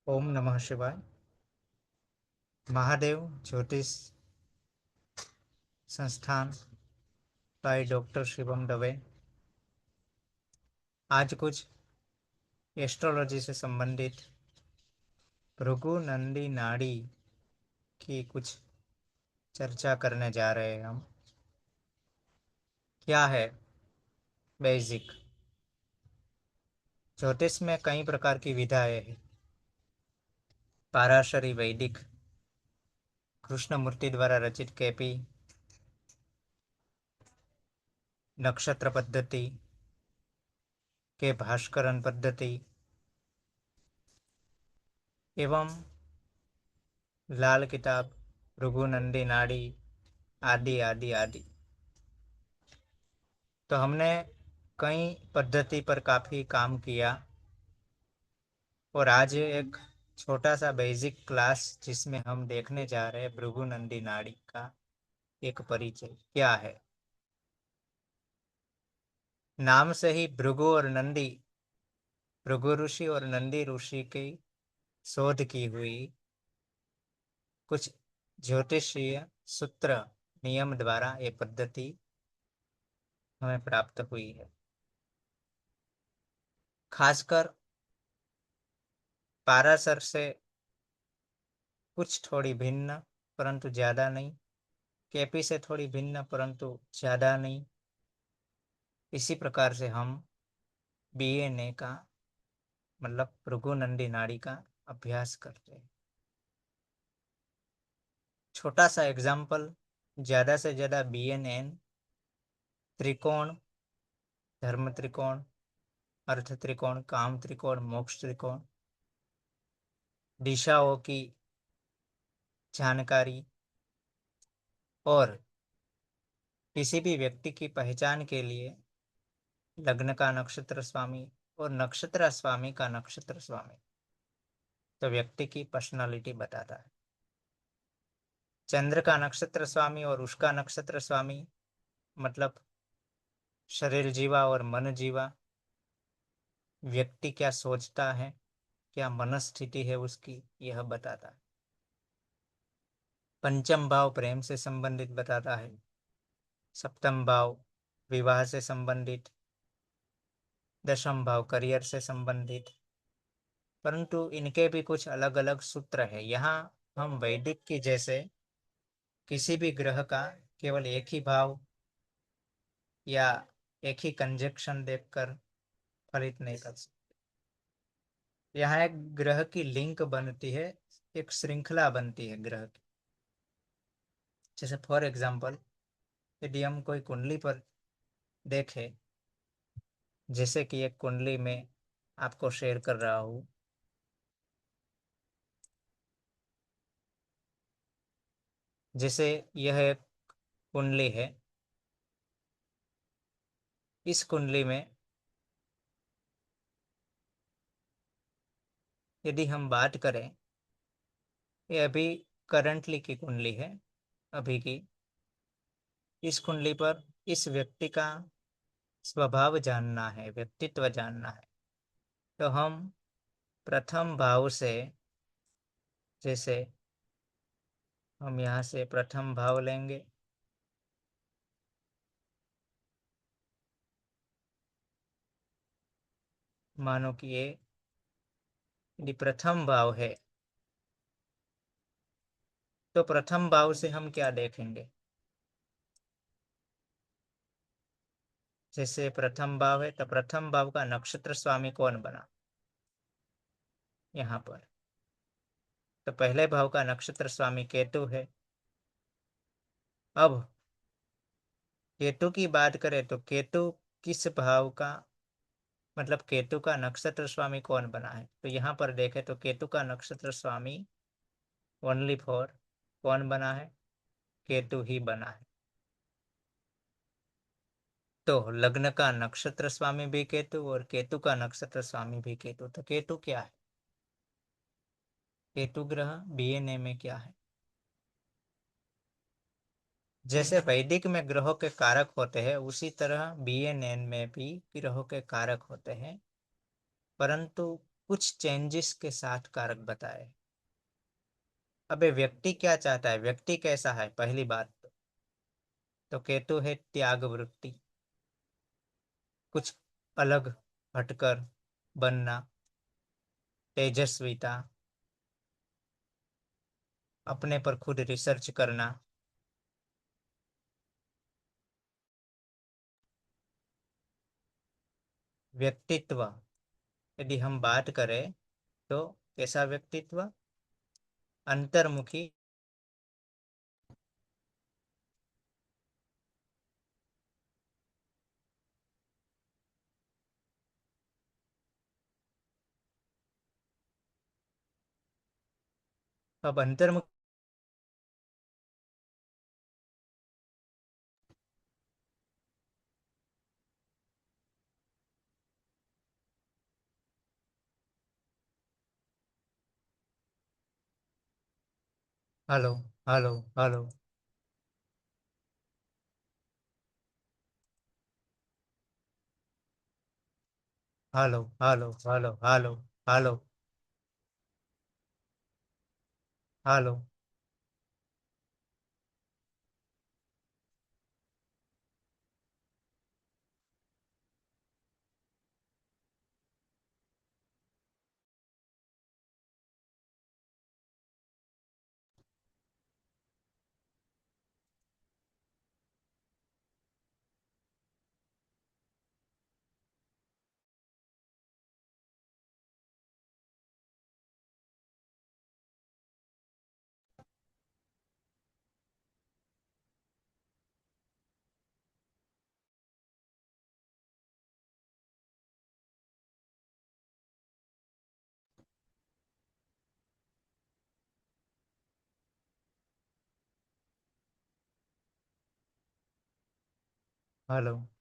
ओम नमः शिवाय। महादेव ज्योतिष संस्थान बाय डॉक्टर शिवम दवे। आज कुछ एस्ट्रोलॉजी से संबंधित भृगु नंदी नाड़ी की कुछ चर्चा करने जा रहे हैं हम। क्या है बेसिक? ज्योतिष में कई प्रकार की विधाएं हैं। पाराशरी वैदिक, कृष्णमूर्ति द्वारा रचित केपी, नक्षत्र पद्धति के भास्करन पद्धति एवं लाल किताब, भृगु नंदी नाड़ी आदि आदि आदि। तो हमने कई पद्धति पर काफ़ी काम किया और आज एक छोटा सा बेसिक क्लास जिसमें हम देखने जा रहे हैं भृगु नंदी नाड़ी का एक परिचय क्या है। नाम से ही भृगु और नंदी, भृगु ऋषि और नंदी ऋषि की शोध की हुई कुछ ज्योतिषीय सूत्र नियम द्वारा ये पद्धति हमें प्राप्त हुई है। खासकर पाराशर से कुछ थोड़ी भिन्न परंतु ज़्यादा नहीं, केपी से थोड़ी भिन्न परंतु ज़्यादा नहीं। इसी प्रकार से हम बीएनए का मतलब भृगु नंदी नाड़ी का अभ्यास करते हैं। छोटा सा एग्जाम्पल, ज़्यादा से ज़्यादा बीएनएन त्रिकोण, धर्म त्रिकोण, अर्थ त्रिकोण, काम त्रिकोण, मोक्ष त्रिकोण, दिशाओं की जानकारी और किसी भी व्यक्ति की पहचान के लिए लग्न का नक्षत्र स्वामी और नक्षत्र स्वामी का नक्षत्र स्वामी तो व्यक्ति की पर्सनालिटी बताता है। चंद्र का नक्षत्र स्वामी और उसका नक्षत्र स्वामी मतलब शरीर जीवा और मन जीवा, व्यक्ति क्या सोचता है, क्या मनस्थिति है उसकी, यह बताता है। पंचम भाव प्रेम से संबंधित बताता है, सप्तम भाव विवाह से संबंधित, दशम भाव करियर से संबंधित। परंतु इनके भी कुछ अलग अलग सूत्र है। यहाँ हम वैदिक की जैसे किसी भी ग्रह का केवल एक ही भाव या एक ही कंजक्शन देखकर फलित नहीं कर सकते। यहाँ एक ग्रह की लिंक बनती है, एक श्रृंखला बनती है ग्रह की। जैसे फॉर एग्जाम्पल यदि हम कोई कुंडली पर देखें, जैसे कि एक कुंडली में आपको शेयर कर रहा हूँ, जैसे यह एक कुंडली है। इस कुंडली में यदि हम बात करें, ये अभी करंटली की कुंडली है, अभी की। इस कुंडली पर इस व्यक्ति का स्वभाव जानना है, व्यक्तित्व जानना है, तो हम प्रथम भाव से, जैसे हम यहाँ से प्रथम भाव लेंगे, मानो कि ये यदि प्रथम भाव है तो प्रथम भाव से हम क्या देखेंगे। जैसे प्रथम भाव है तो प्रथम भाव का नक्षत्र स्वामी कौन बना यहाँ पर, तो पहले भाव का नक्षत्र स्वामी केतु है। अब केतु की बात करें तो केतु किस भाव का, मतलब केतु का नक्षत्र स्वामी कौन बना है, तो यहाँ पर देखें तो केतु का नक्षत्र स्वामी ओनली फॉर कौन बना है, केतु ही बना है। तो लग्न का नक्षत्र स्वामी भी केतु और केतु का नक्षत्र स्वामी भी केतु। तो केतु क्या है, केतु ग्रह बीएनए में क्या है। जैसे वैदिक में ग्रहों के कारक होते हैं उसी तरह बीएनएन में भी ग्रहों के कारक होते हैं। परंतु कुछ चेंजेस के साथ कारक बताए। अबे व्यक्ति क्या चाहता है, व्यक्ति कैसा है, पहली बात तो केतु है त्याग वृत्ति, कुछ अलग हटकर बनना, तेजस्विता, अपने पर खुद रिसर्च करना। व्यक्तित्व, यदि हम बात करें तो कैसा व्यक्तित्व, अंतर्मुखी। अब अंतर्मुखी। Hello, hello, hello, hello, hello, hello, hello, hello, hello, hello, hello,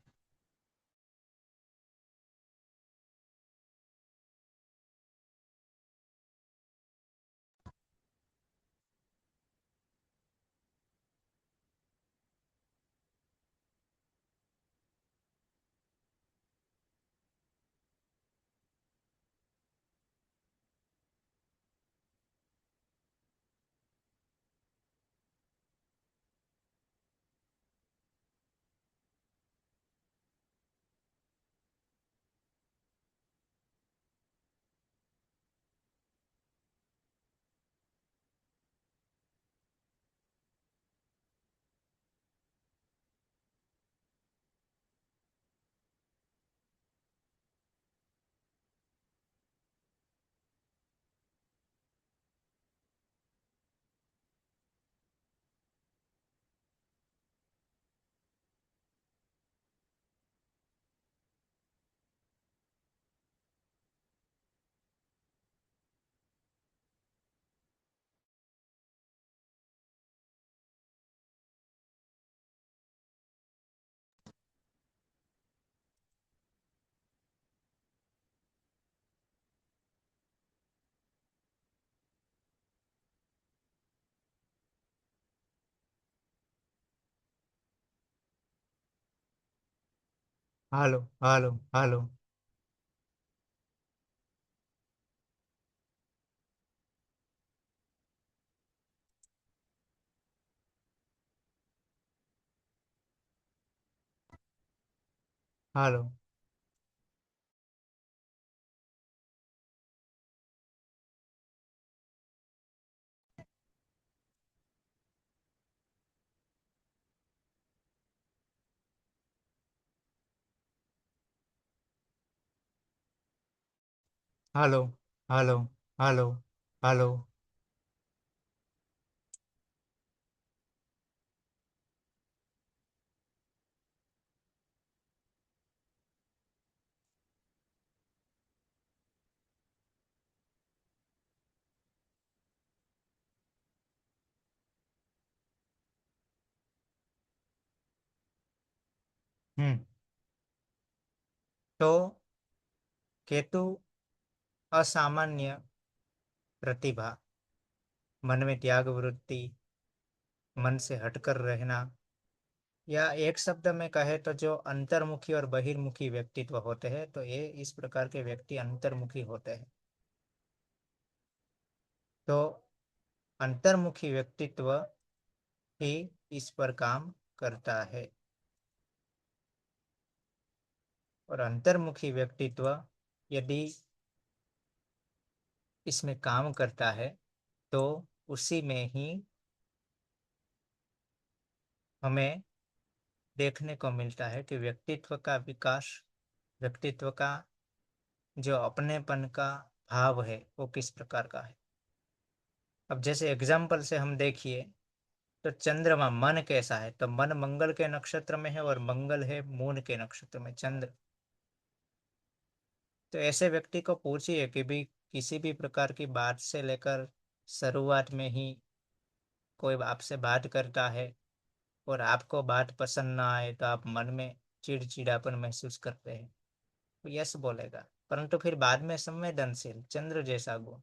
hello, hello, hello, hello, hello, hello, hello. हम्म। तो केतु असामान्य प्रतिभा, मन में त्याग वृत्ति, मन से हटकर रहना, या एक शब्द में कहे तो जो अंतर्मुखी और बहिर्मुखी व्यक्तित्व होते हैं, तो ये इस प्रकार के व्यक्ति अंतर्मुखी होते हैं। तो अंतर्मुखी व्यक्तित्व ही इस पर काम करता है। और अंतर्मुखी व्यक्तित्व यदि इसमें काम करता है तो उसी में ही हमें देखने को मिलता है कि व्यक्तित्व का विकास, व्यक्तित्व का जो अपनेपन का भाव है वो किस प्रकार का है। अब जैसे एग्जाम्पल से हम देखिए तो चंद्रमा मन कैसा है, तो मन मंगल के नक्षत्र में है और मंगल है मून के नक्षत्र में, चंद्र। तो ऐसे व्यक्ति को पूछिए कि भी किसी भी प्रकार की बात से लेकर शुरुआत में ही कोई आपसे बात करता है और आपको बात पसंद ना आए तो आप मन में चिड़चिड़ापन महसूस करते हैं, तो यस बोलेगा। परंतु फिर बाद में संवेदनशील चंद्र जैसा गुण।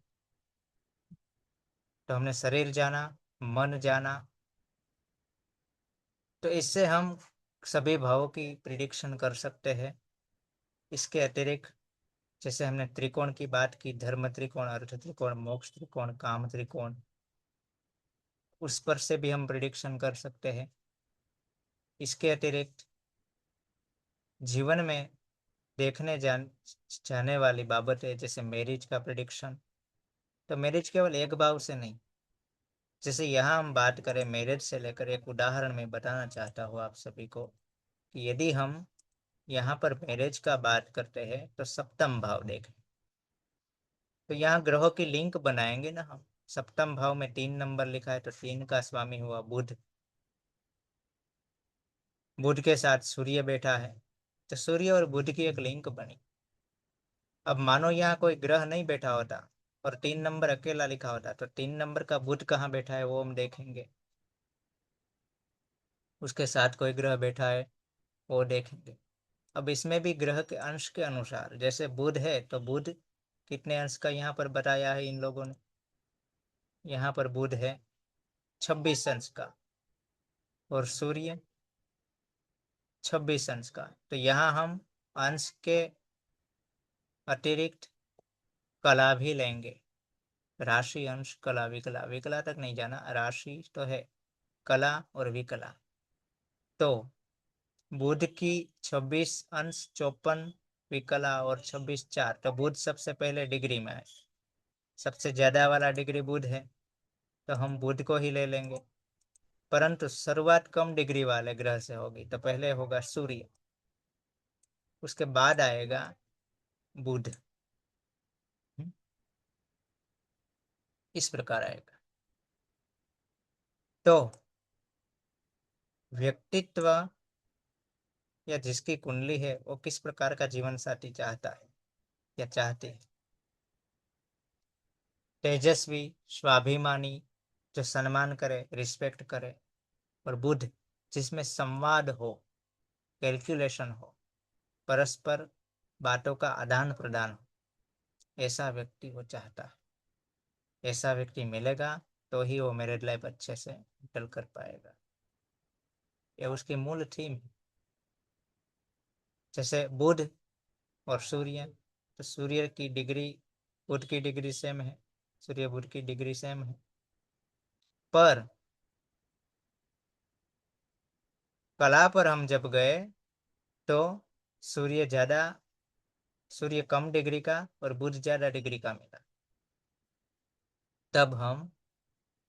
तो हमने शरीर जाना, मन जाना, तो इससे हम सभी भावों की प्रिडिक्शन कर सकते हैं। इसके अतिरिक्त जैसे हमने त्रिकोण की बात की, धर्म त्रिकोण, अर्थ त्रिकोण, मोक्ष त्रिकोण, काम त्रिकोण, उस पर से भी हम प्रिडिक्शन कर सकते हैं। इसके अतिरिक्त जीवन में देखने जाने वाली बाबतें जैसे मैरिज का प्रिडिक्शन, तो मैरिज केवल एक भाव से नहीं, जैसे यहाँ हम बात करें मैरिज से लेकर, एक उदाहरण मैं बताना चाहता हूँ आप सभी को कि यदि हम यहाँ पर मैरिज का बात करते हैं तो सप्तम भाव देखें, तो यहाँ ग्रहों की लिंक बनाएंगे ना हम। सप्तम भाव में 3 नंबर लिखा है तो 3 का स्वामी हुआ बुध, बुध के साथ सूर्य बैठा है, तो सूर्य और बुध की एक लिंक बनी। अब मानो यहाँ कोई ग्रह नहीं बैठा होता और 3 नंबर अकेला लिखा होता, तो 3 नंबर का बुध कहाँ बैठा है वो हम देखेंगे, उसके साथ कोई ग्रह बैठा है वो देखेंगे। अब इसमें भी ग्रह के अंश के अनुसार, जैसे बुध है तो बुध कितने अंश का यहाँ पर बताया है इन लोगों ने, यहाँ पर बुध है 26 अंश का और सूर्य 26 अंश का। तो यहाँ हम अंश के अतिरिक्त कला भी लेंगे, राशि, अंश, कला, विकला, विकला तक नहीं जाना, राशि तो है, कला और विकला। तो बुध की 26 अंश 54, विकला और 26 4, तो बुध सबसे पहले डिग्री में है, सबसे ज्यादा वाला डिग्री बुध है, तो हम बुध को ही ले लेंगे। परंतु शुरुआत कम डिग्री वाले ग्रह से होगी, तो पहले होगा सूर्य, उसके बाद आएगा बुध। इस प्रकार आएगा। तो व्यक्तित्व या जिसकी कुंडली है वो किस प्रकार का जीवन साथी चाहता है या चाहती है। तेजस्वी, स्वाभिमानी, जो सम्मान करे, रिस्पेक्ट करे, और बुध जिसमें संवाद हो, कैलकुलेशन हो, परस्पर बातों का आदान प्रदान हो, ऐसा व्यक्ति वो चाहता है। ऐसा व्यक्ति मिलेगा तो ही वो मैरिड लाइफ अच्छे से हैंडल कर पाएगा। ये उसकी मूल थीम है। जैसे बुध और सूर्य, तो सूर्य की डिग्री, बुध की डिग्री सेम है, सूर्य बुध की डिग्री सेम है, पर कला पर हम जब गए तो सूर्य ज्यादा, सूर्य कम डिग्री का और बुध ज्यादा डिग्री का मिला, तब हम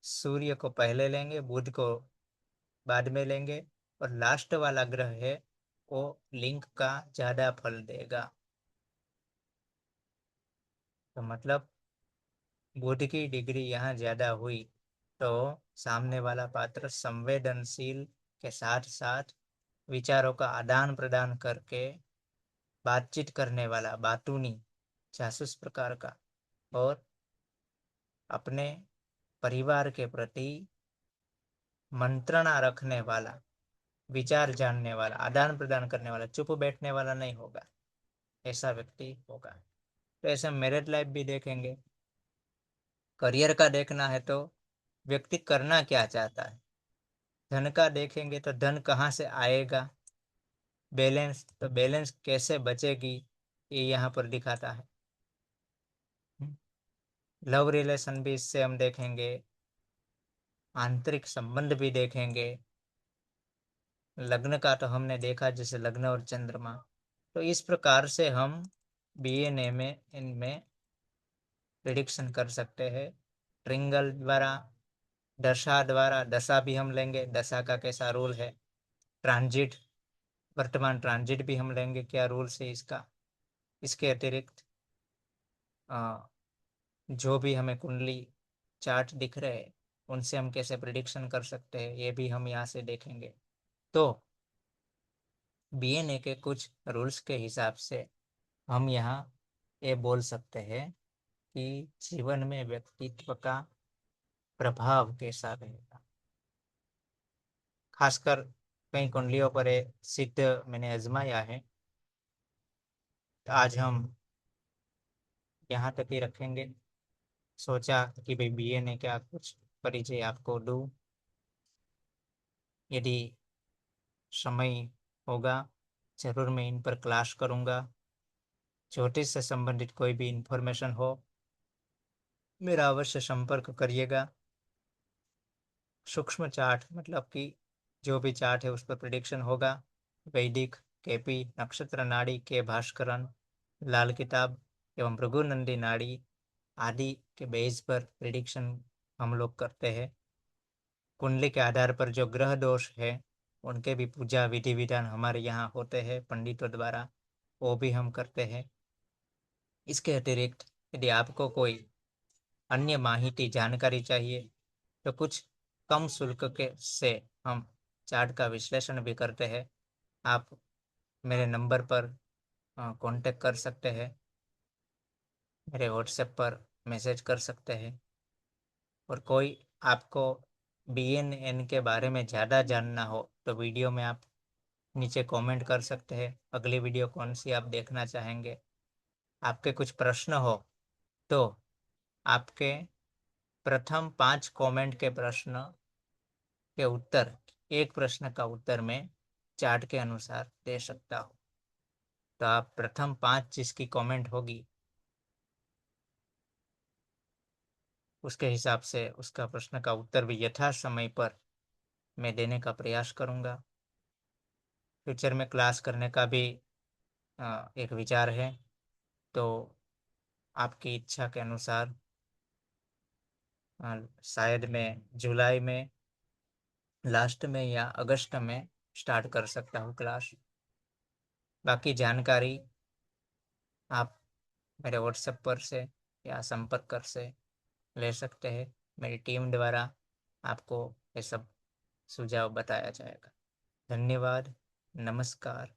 सूर्य को पहले लेंगे, बुध को बाद में लेंगे, और लास्ट वाला ग्रह है वो लिंक का ज्यादा फल देगा। तो मतलब बुध की डिग्री यहाँ ज्यादा हुई तो सामने वाला पात्र संवेदनशील के साथ साथ विचारों का आदान प्रदान करके बातचीत करने वाला, बातूनी, जासूस प्रकार का, और अपने परिवार के प्रति मंत्रणा रखने वाला, विचार जानने वाला, आदान प्रदान करने वाला, चुप बैठने वाला नहीं होगा, ऐसा व्यक्ति होगा। तो ऐसे मैरिड लाइफ भी देखेंगे। करियर का देखना है तो व्यक्ति करना क्या चाहता है। धन का देखेंगे तो धन कहाँ से आएगा, बैलेंस, तो बैलेंस कैसे बचेगी, ये यहाँ पर दिखाता है। लव रिलेशन भी इससे हम देखेंगे, आंतरिक संबंध भी देखेंगे। लग्न का तो हमने देखा, जैसे लग्न और चंद्रमा। तो इस प्रकार से हम बीएनए में इनमें प्रिडिक्शन कर सकते हैं, ट्रिंगल द्वारा, दशा द्वारा। दशा भी हम लेंगे, दशा का कैसा रोल है, ट्रांजिट, वर्तमान ट्रांजिट भी हम लेंगे, क्या रूल्स है इसका। इसके अतिरिक्त जो भी हमें कुंडली चार्ट दिख रहे हैं, उनसे हम कैसे प्रिडिक्शन कर सकते हैं, ये भी हम यहाँ से देखेंगे। तो बीएनए के कुछ रूल्स के हिसाब से हम यहाँ ये बोल सकते हैं कि जीवन में व्यक्तित्व का प्रभाव कैसा रहेगा। खासकर कई कुंडलियों पर ये सिद्ध मैंने आजमाया है। तो आज हम यहाँ तक ही रखेंगे। सोचा कि भाई बीएनए का कुछ परिचय आपको दूं। यदि समय होगा जरूर मैं इन पर क्लास करूँगा। ज्योतिष से संबंधित कोई भी इंफॉर्मेशन हो, मेरा अवश्य संपर्क करिएगा। सूक्ष्म चार्ट मतलब कि जो भी चार्ट है उस पर प्रिडिक्शन होगा। वैदिक, केपी, नक्षत्र नाड़ी के भास्करन, लाल किताब एवं भृगुनंदी नाड़ी आदि के बेस पर प्रिडिक्शन हम लोग करते हैं। कुंडली के आधार पर जो ग्रह दोष है उनके भी पूजा विधि विधान हमारे यहाँ होते हैं पंडितों द्वारा, वो भी हम करते हैं। इसके अतिरिक्त यदि आपको कोई अन्य माहिती जानकारी चाहिए तो कुछ कम शुल्क के से हम चार्ट का विश्लेषण भी करते हैं। आप मेरे नंबर पर कांटेक्ट कर सकते हैं, मेरे व्हाट्सएप पर मैसेज कर सकते हैं। और कोई आपको बीएनएन के बारे में ज़्यादा जानना हो तो वीडियो में आप नीचे कमेंट कर सकते हैं, अगली वीडियो कौन सी आप देखना चाहेंगे। आपके कुछ प्रश्न हो तो आपके प्रथम 5 कमेंट के प्रश्न के उत्तर, एक प्रश्न का उत्तर मैं चार्ट के अनुसार दे सकता हूँ। तो आप प्रथम 5 जिसकी कमेंट होगी उसके हिसाब से उसका प्रश्न का उत्तर भी यथा समय पर मैं देने का प्रयास करूँगा। फ्यूचर में क्लास करने का भी एक विचार है। तो आपकी इच्छा के अनुसार शायद मैं जुलाई में लास्ट में या अगस्त में स्टार्ट कर सकता हूँ क्लास। बाकी जानकारी आप मेरे व्हाट्सएप पर से या संपर्क कर से ले सकते हैं। मेरी टीम द्वारा आपको ये सब सुझाव बताया जाएगा। धन्यवाद। नमस्कार।